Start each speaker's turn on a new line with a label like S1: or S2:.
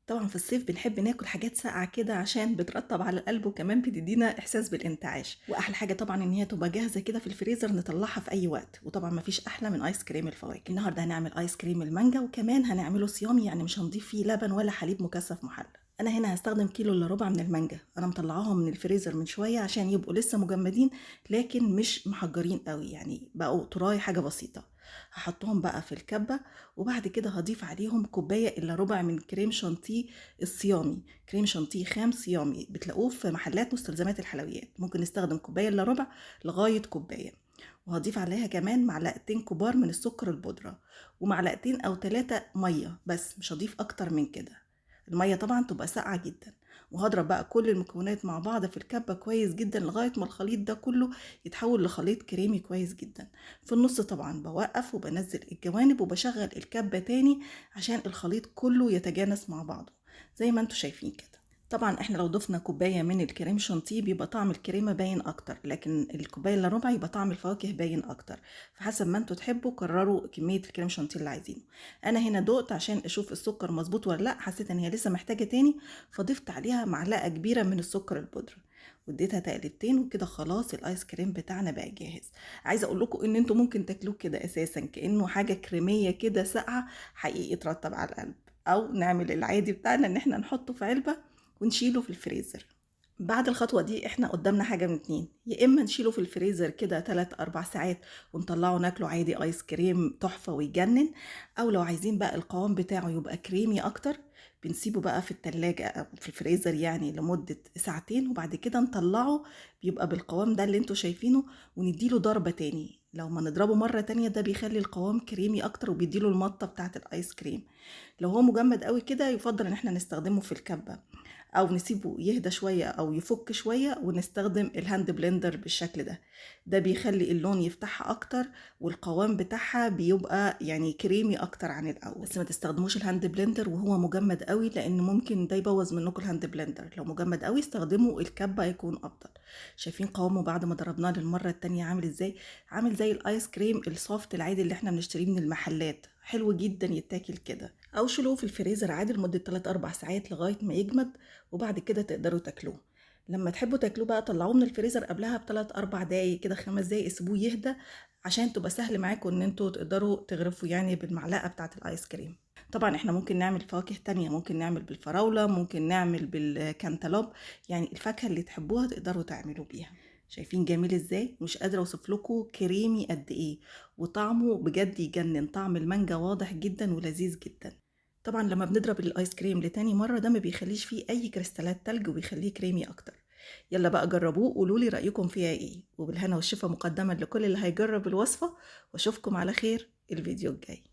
S1: طبعا في الصيف بنحب ناكل حاجات ساقعة كده عشان بترطب على القلب وكمان بتدينا إحساس بالانتعاش، وأحلى حاجة طبعا إن هي تبقى جاهزة كده في الفريزر نطلعها في أي وقت. وطبعا مفيش أحلى من آيس كريم الفواكه. النهاردة هنعمل آيس كريم المانجا وكمان هنعمله صيامي، يعني مش هنضيف فيه لبن ولا حليب مكثف محلى. أنا هنا هستخدم كيلو إلا ربع من المانجا، أنا مطلعاهم من الفريزر من شوية عشان يبقوا لسه مجمدين لكن مش محجرين قوي، يعني بقوا طراي حاجة بسيطة. هحطهم بقى في الكبة وبعد كده هضيف عليهم كوباية إلا ربع من كريم شانتيه الصيامي. كريم شانتيه خام صيامي بتلاقوه في محلات مستلزمات الحلويات، ممكن نستخدم كوباية إلا ربع لغاية كوباية. وهضيف عليها كمان معلقتين كبار من السكر البودرة ومعلقتين أو 3 مية، بس مش هضيف أكتر من كده. المية طبعا تبقى ساقعة جدا. وهضرب بقى كل المكونات مع بعض في الكبة كويس جدا لغاية ما الخليط ده كله يتحول لخليط كريمي كويس جدا. في النص طبعا بوقف وبنزل الجوانب وبشغل الكبة تاني عشان الخليط كله يتجانس مع بعضه زي ما انتوا شايفين كده. طبعا احنا لو ضفنا كوباية من الكريم شانتيه بيبقى طعم الكريمة باين اكتر، لكن الكوباية الا ربع يبقى طعم الفواكه باين اكتر. فحسب ما انتوا تحبوا قرروا كمية الكريم شانتيه اللي عايزينه. انا هنا دقت عشان اشوف السكر مظبوط ولا لا، حسيت ان هي لسه محتاجة تاني فضفت عليها معلقة كبيرة من السكر البودرة واديتها تقلبتين وكده خلاص الايس كريم بتاعنا بقى جاهز. عايزه اقول لكم ان انتوا ممكن تاكلوه كده اساسا كانه حاجه كريميه كده ساقعه حقيقي ترطب على القلب، او نعمل العادي بتاعنا ان احنا نحطه في علبه ونشيله في الفريزر. بعد الخطوة دي احنا قدامنا حاجة من اتنين، يا اما نشيله في الفريزر كده 3-4 ساعات ونطلعه ناكله عادي ايس كريم تحفة ويجنن، او لو عايزين بقى القوام بتاعه يبقى كريمي اكتر بنسيبه بقى في التلاجة او في الفريزر يعني لمدة ساعتين وبعد كده نطلعه بيبقى بالقوام ده اللي انتوا شايفينه ونديله ضربة تاني. لو ما نضربه مرة تانية ده بيخلي القوام كريمي اكتر وبيديله المطة بتاعة الايس كريم. لو هو مجمد قوي كده يفضل ان احنا نستخدمه في الكبة او نسيبه يهدى شوية او يفك شوية ونستخدم الهاند بلندر بالشكل ده. ده بيخلي اللون يفتحها اكتر والقوام بتاعها بيبقى يعني كريمي اكتر عن الاول. بس ما تستخدموش الهاند بلندر وهو مجمد قوي لان ممكن ده يبوظ منكم الهاند بلندر. لو مجمد قوي استخدموا الكبة يكون افضل. شايفين قوامه بعد ما ضربناه للمرة التانية عامل ازاي؟ عامل زي الايس كريم السوفت العادي اللي احنا بنشتريه من المحلات، حلو جدا يتاكل كده. او شيلوه في الفريزر عادي لمدة 3-4 ساعات لغاية ما يجمد وبعد كده تقدروا تاكلوه. لما تحبوا تاكلوه بقى طلعوه من الفريزر قبلها ب3-4 دقايق كده 5 دقايق سيبوه يهدى عشان تبقى سهل معاكم ان انتوا تقدروا تغرفوا يعني بالمعلقة بتاعة الايس كريم. طبعا احنا ممكن نعمل فواكه تانية، ممكن نعمل بالفراولة، ممكن نعمل بالكانتالوب، يعني الفاكهة اللي تحبوها تقدروا تعملوا بيها. شايفين جميل ازاي؟ مش قادرة اوصف لكم كريمي قد ايه وطعمه بجد يجنن. طعم المانجا واضح جدا ولذيذ جدا. طبعا لما بنضرب الايس كريم لتاني مرة ده ما بيخليش فيه اي كريستالات تلج وبيخليه كريمي اكتر. يلا بقى جربوه وقولوا لي رأيكم فيها ايه، وبالهنا والشفا مقدما لكل اللي هيجرب الوصفة. واشوفكم على خير الفيديو الجاي.